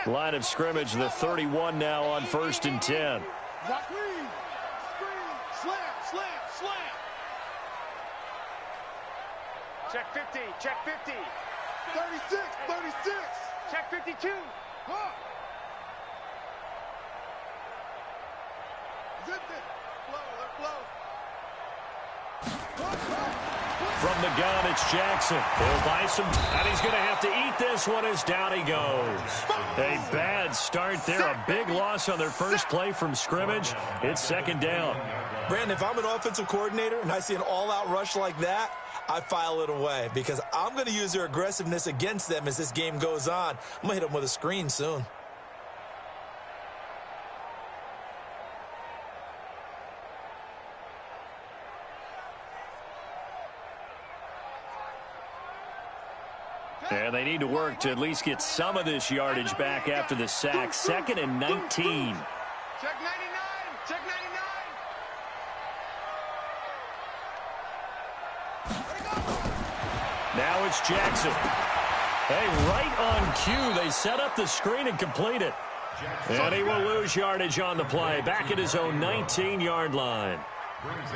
Line of scrimmage, the 31 now on 1st and 10. Check 50, check 50. 36, 36. Check 52. Huh. Zip it. From the gun, it's Jackson. He'll buy some, and he's going to have to eat this one as down he goes. A bad start there, a big loss on their first play from scrimmage. It's 2nd down. Brandon, if I'm an offensive coordinator and I see an all-out rush like that, I file it away because I'm going to use their aggressiveness against them as this game goes on. I'm going to hit them with a screen soon. And they need to work to at least get some of this yardage back after the sack. 2nd and 19. Check 99. Check 99. Now it's Jackson. Hey, right on cue. They set up the screen and complete it. And he will lose yardage on the play. Back at his own 19-yard line.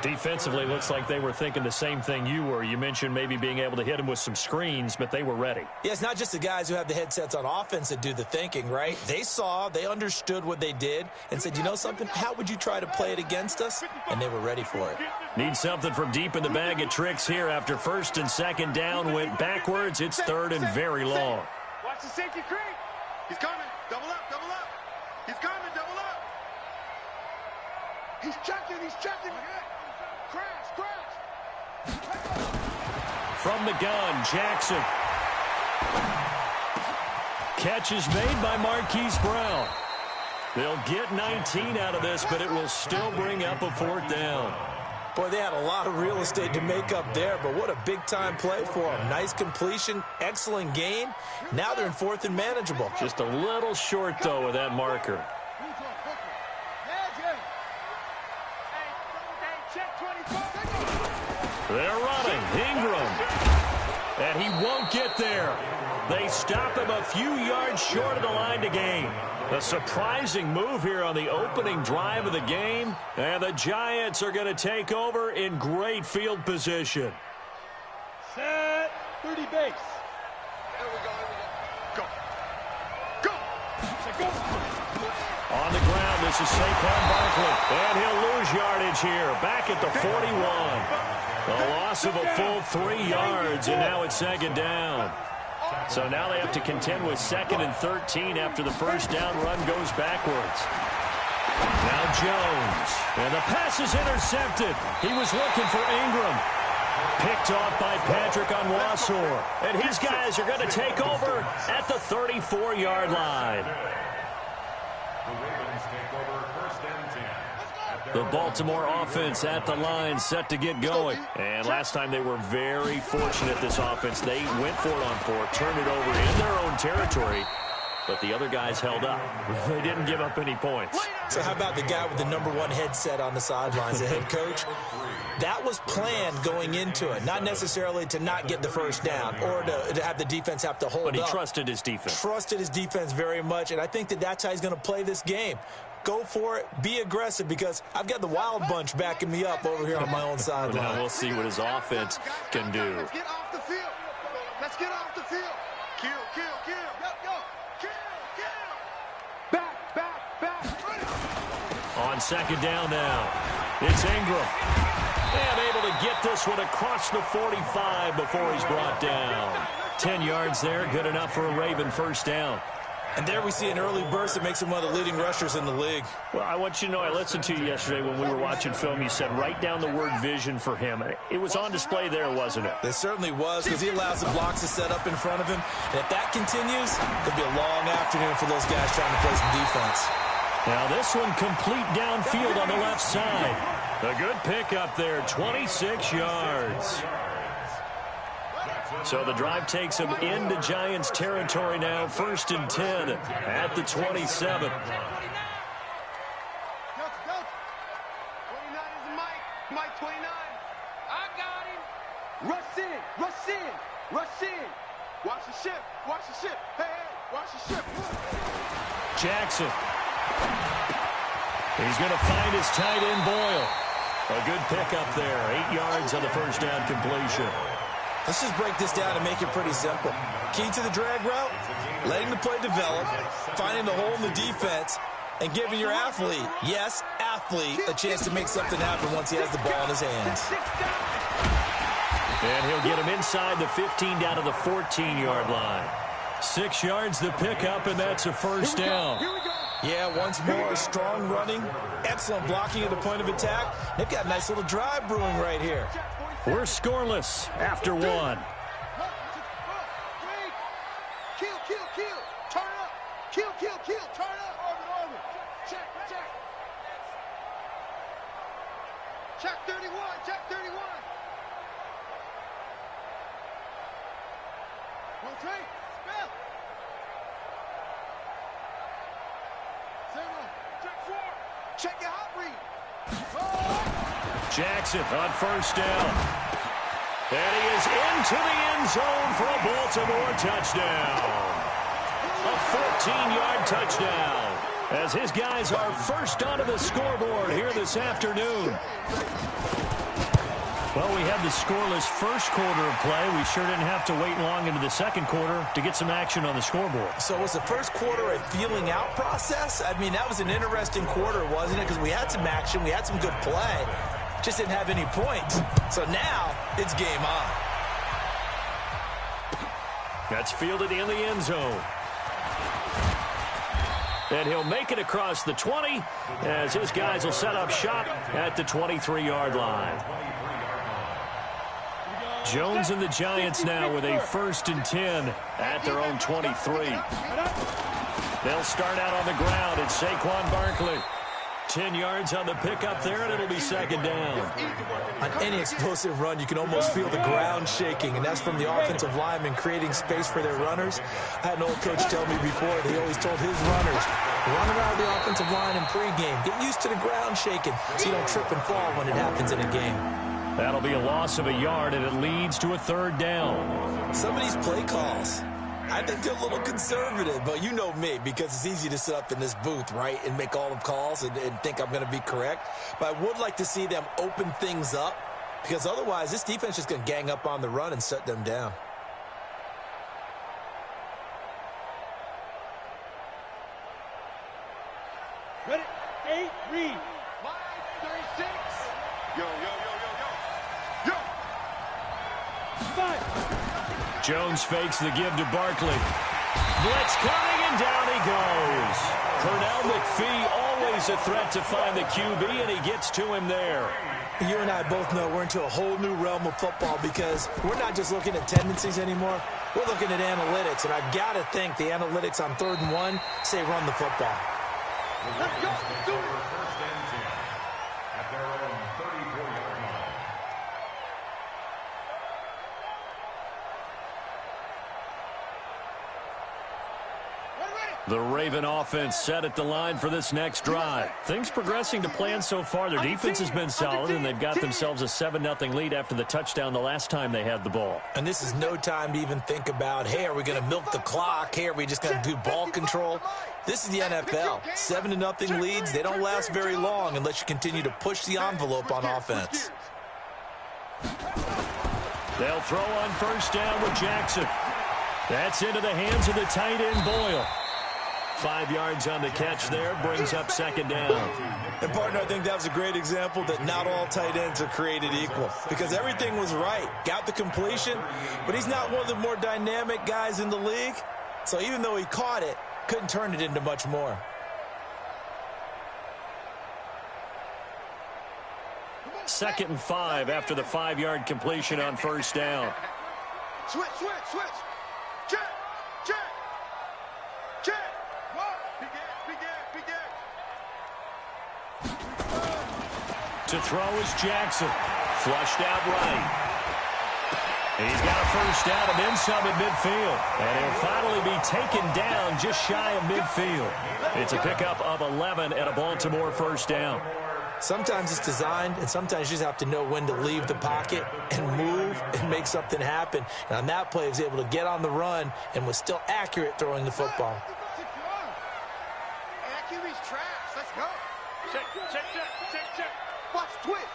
Defensively, looks like they were thinking the same thing you were. You mentioned maybe being able to hit him with some screens, but they were ready. Yeah, it's not just the guys who have the headsets on offense that do the thinking, right? They saw, they understood what they did, and said, you know something, how would you try to play it against us? And they were ready for it. Need something from deep in the bag of tricks here after 1st and 2nd down. Went backwards. It's 3rd and very long. Watch the safety creep. He's coming. Double up, double up. He's coming, double up. He's checking, he's checking. Crash, crash. From the gun, Jackson. Catch is made by Marquise Brown. They'll get 19 out of this, but it will still bring up a 4th down. Boy, they had a lot of real estate to make up there, but what a big-time play for them. Nice completion, excellent gain. Now they're in 4th and manageable. Just a little short, though, with that marker. They're running. Ingram. And he won't get there. They stop him a few yards short of the line to gain. A surprising move here on the opening drive of the game. And the Giants are going to take over in great field position. Set. 30 base. Here we go, Go. Go. Go. On the ground, this is Saquon Barkley. And he'll lose yardage here. Back at the 41. A loss of a full 3 yards, and now it's 2nd down. So now they have to contend with 2nd and 13 after the first down run goes backwards. Now Jones. And the pass is intercepted. He was looking for Ingram. Picked off by Patrick Onwuasor. And his guys are going to take over at the 34-yard line. The Baltimore offense at the line, set to get going. And last time they were very fortunate, this offense. They went for it on 4, turned it over in their own territory, but the other guys held up. They didn't give up any points. So how about the guy with the #1 headset on the sidelines, the head coach? That was planned going into it, not necessarily to not get the first down or to have the defense have to hold up. But he trusted his defense. Trusted his defense very much, and I think that's how he's going to play this game. Go for it. Be aggressive because I've got the wild bunch backing me up over here on my own sideline. Now we'll see what his offense can do. Let's get off the field. Let's get off the field. Kill. Go. Kill. Back. On 2nd down now, it's Ingram. And able to get this one across the 45 before he's brought down. 10 yards there, good enough for a Raven first down. And there we see an early burst that makes him one of the leading rushers in the league. Well, I want you to know, I listened to you yesterday when we were watching film. You said write down the word vision for him. It was on display there, wasn't it? It certainly was, because he allows the blocks to set up in front of him. And if that continues, it'll be a long afternoon for those guys trying to play some defense. Now this one complete downfield on the left side. A good pickup there, 26 yards. So the drive takes him into Giants territory now, 1st and 10 at the 27. 29 is Mike 29. I got him. Rush in. Watch the ship. Hey. Watch the ship. Jackson. He's going to find his tight end, Boyle. A good pickup there. 8 yards on the first down completion. Let's just break this down and make it pretty simple. Key to the drag route, letting the play develop, finding the hole in the defense, and giving your athlete, yes, athlete, a chance to make something happen once he has the ball in his hands. And he'll get him inside the 15 down to the 14-yard line. 6 yards the pickup, and that's a first down. Yeah, once more, strong running, excellent blocking at the point of attack. They've got a nice little drive brewing right here. We're scoreless after 1. Kill, kill, kill. Turn up. Kill, kill, kill. Turn up. Orbit. Check, check. Check 31. Check 31. Rotate. Spell. Check 4. Check your hot read. Jackson on first down. And he is into the end zone for a Baltimore touchdown. A 14-yard touchdown as his guys are first onto the scoreboard here this afternoon. Well, we had the scoreless first quarter of play. We sure didn't have to wait long into the second quarter to get some action on the scoreboard. So was the first quarter a feeling out process? I mean, that was an interesting quarter, wasn't it? Because we had some action, we had some good play, just didn't have any points. So now it's game on. That's fielded in the end zone. And he'll make it across the 20 as his guys will set up shop at the 23-yard line. Jones and the Giants now with a 1st and 10 at their own 23. They'll start out on the ground. It's Saquon Barkley. 10 yards on the pickup there, and it'll be second down. On any explosive run, you can almost feel the ground shaking, and that's from the offensive linemen creating space for their runners. I had an old coach tell me before, and he always told his runners, run around the offensive line in pregame. Get used to the ground shaking so you don't trip and fall when it happens in a game. That'll be a loss of a yard, and it leads to a 3rd down. Some of these play calls, I think they're a little conservative, but you know me, because it's easy to sit up in this booth, right, and make all the calls and think I'm going to be correct. But I would like to see them open things up, because otherwise this defense is going to gang up on the run and shut them down. Ready? 8, read. 36. Yo. 5. Jones fakes the give to Barkley. Blitz coming, and down he goes. Pernell McPhee, always a threat to find the QB, and he gets to him there. You and I both know we're into a whole new realm of football because we're not just looking at tendencies anymore. We're looking at analytics, and I've got to think the analytics on 3rd and 1 say run the football. Let's go. Do it. The Raven offense set at the line for this next drive. Things progressing to plan so far. Their defense has been solid, and they've got themselves a 7-0 lead after the touchdown the last time they had the ball. And this is no time to even think about, hey, are we going to milk the clock? Hey, are we just going to do ball control? This is the NFL. 7-0 leads, they don't last very long unless you continue to push the envelope on offense. They'll throw on first down with Jackson. That's into the hands of the tight end, Boyle. 5 yards on the catch there, brings up second down. And, partner, I think that was a great example that not all tight ends are created equal because everything was right. Got the completion, but he's not one of the more dynamic guys in the league. So even though he caught it, couldn't turn it into much more. Second and 5 after the 5-yard completion on first down. Switch. Check. To throw is Jackson. Flushed out right. He's got a first down and then some at midfield. And he'll finally be taken down just shy of midfield. It's a pickup of 11 and a Baltimore first down. Sometimes it's designed, and sometimes you just have to know when to leave the pocket and move and make something happen. And on that play, he was able to get on the run and was still accurate throwing the football. QB's trash. Let's go. Check. Watch twist.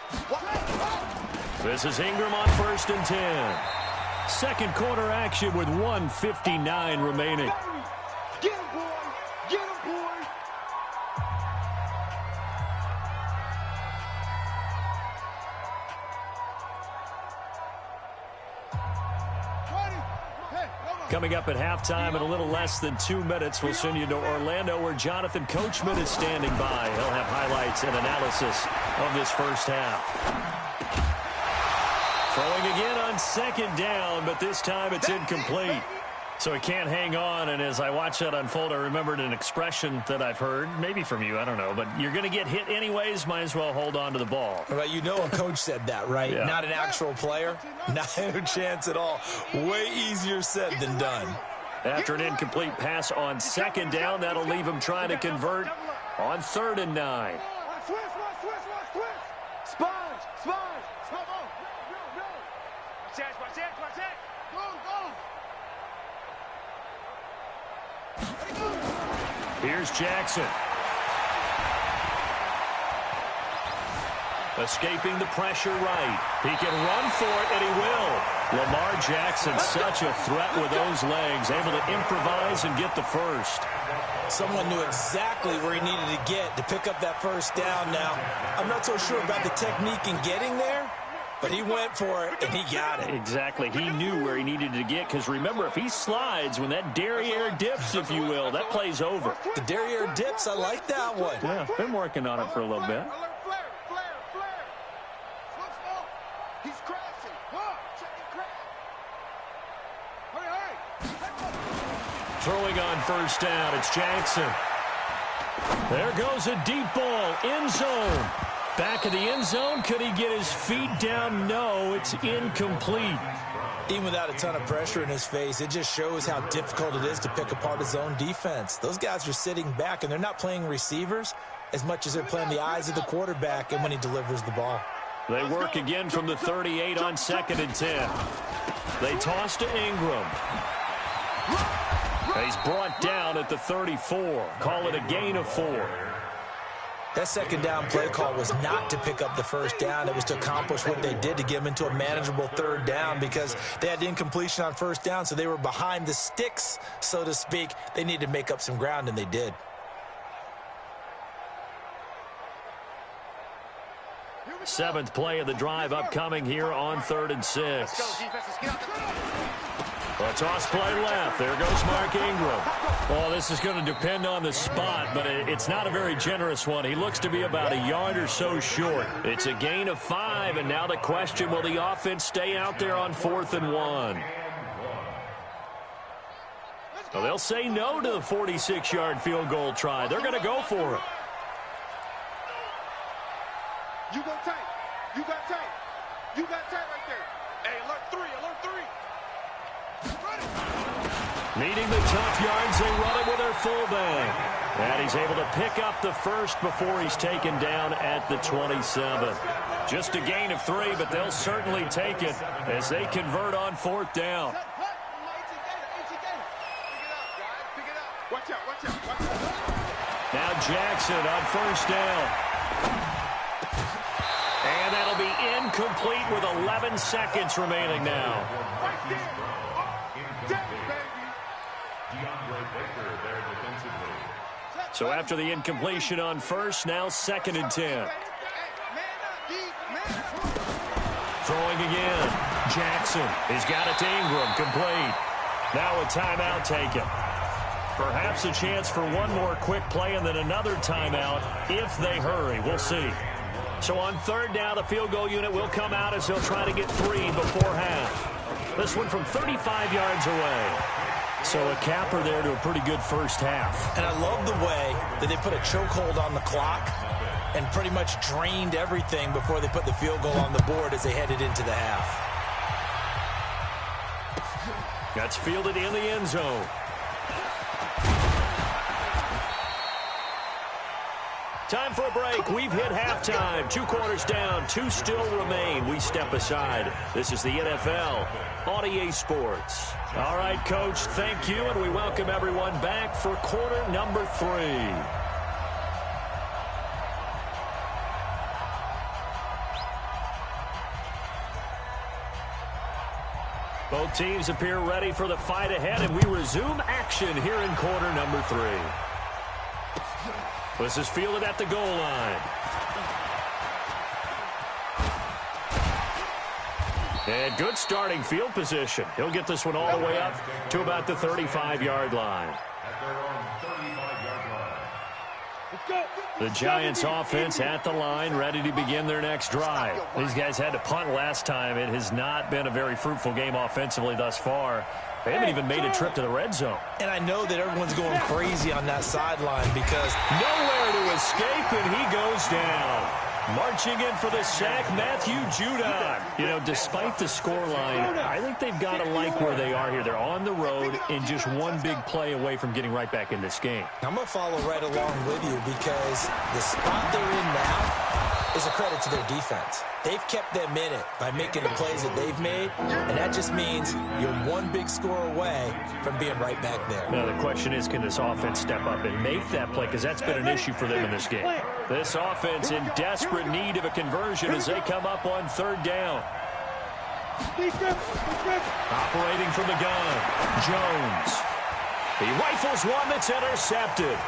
This is Ingram on 1st and 10. Second quarter action with 1:59 remaining. Get him, boy. Get him, boy. Coming up at halftime in a little less than 2 minutes, we'll send you to Orlando where Jonathan Coachman is standing by. He'll have highlights and analysis of this first half. Throwing again on 2nd down, but this time it's incomplete. So he can't hang on, and as I watch that unfold, I remembered an expression that I've heard, maybe from you, I don't know, but you're going to get hit anyways, might as well hold on to the ball. Well, you know a coach said that, right? Yeah. Not an actual player. Not a chance at all. Way easier said than done. After an incomplete pass on 2nd down, that'll leave him trying to convert on 3rd and 9. Here's Jackson. Escaping the pressure right. He can run for it, and he will. Lamar Jackson, such a threat with those legs, able to improvise and get the first. Someone knew exactly where he needed to get to pick up that first down. Now, I'm not so sure about the technique in getting there, but he went for it, and he got it. Exactly. He knew where he needed to get, because remember, if he slides, when that derriere dips, if you will, that play's over. The derriere dips, I like that one. Yeah, been working on it for a little bit. He's crashing. Check it, crash. Hurry. Throwing on 1st down, it's Jackson. There goes a deep ball, end zone. Back of the end zone, could he get his feet down? No, it's incomplete. Even without a ton of pressure in his face, it just shows how difficult it is to pick apart his own defense. Those guys are sitting back, and they're not playing receivers as much as they're playing the eyes of the quarterback and when he delivers the ball. They work again from the 38 on 2nd and 10. They toss to Ingram. He's brought down at the 34. Call it a gain of 4. That 2nd down play call was not to pick up the first down. It was to accomplish what they did to get them into a manageable 3rd down because they had incompletion on 1st down, so they were behind the sticks, so to speak. They needed to make up some ground, and they did. Seventh play of the drive upcoming here on 3rd and 6. A toss play left. There goes Mark Ingram. Well, this is going to depend on the spot, but it's not a very generous one. He looks to be about a yard or so short. It's a gain of 5, and now the question, will the offense stay out there on 4th and 1? Well, they'll say no to the 46-yard field goal try. They're going to go for it. You go tight. You got tight. You got tight right there. Hey, alert 3. Needing the tough yards, they run it with their fullback. And he's able to pick up the first before he's taken down at the 27. Just a gain of 3, but they'll certainly take it as they convert on 4th down. Watch out. Now Jackson on 1st down. And that'll be incomplete with 11 seconds remaining now. So after the incompletion on 1st, now 2nd and 10. Throwing again. Jackson. He's got it to Ingram. Complete. Now a timeout taken. Perhaps a chance for one more quick play and then another timeout if they hurry. We'll see. So on 3rd down, the field goal unit will come out as they'll try to get 3 before half. This one from 35 yards away. So a capper there to a pretty good first half. And I love the way that they put a chokehold on the clock and pretty much drained everything before they put the field goal on the board as they headed into the half. That's fielded in the end zone. Time for a break. We've hit halftime. 2 quarters down. 2 still remain. We step aside. This is the NFL on EA Sports. All right, Coach, thank you, and we welcome everyone back for quarter number 3. Both teams appear ready for the fight ahead, and we resume action here in quarter number 3. This is fielded at the goal line. And good starting field position. He'll get this one all the way up to about the 35-yard line. The Giants offense at the line, ready to begin their next drive. These guys had to punt last time. It has not been a very fruitful game offensively thus far. They haven't even made a trip to the red zone. And I know that everyone's going crazy on that sideline because nowhere to escape, and he goes down. Marching in for the sack, Matthew Judon. You know, despite the scoreline, I think they've got to like where they are here. They're on the road and just one big play away from getting right back in this game. I'm going to follow right along with you because the spot they're in now is a credit to their defense. They've kept them in it by making the plays that they've made, and that just means you're one big score away from being right back there. Now, the question is, can this offense step up and make that play? Because that's been an issue for them in this game. This offense in desperate need of a conversion as they come up on 3rd down. Operating from the gun, Jones. He rifles one that's intercepted.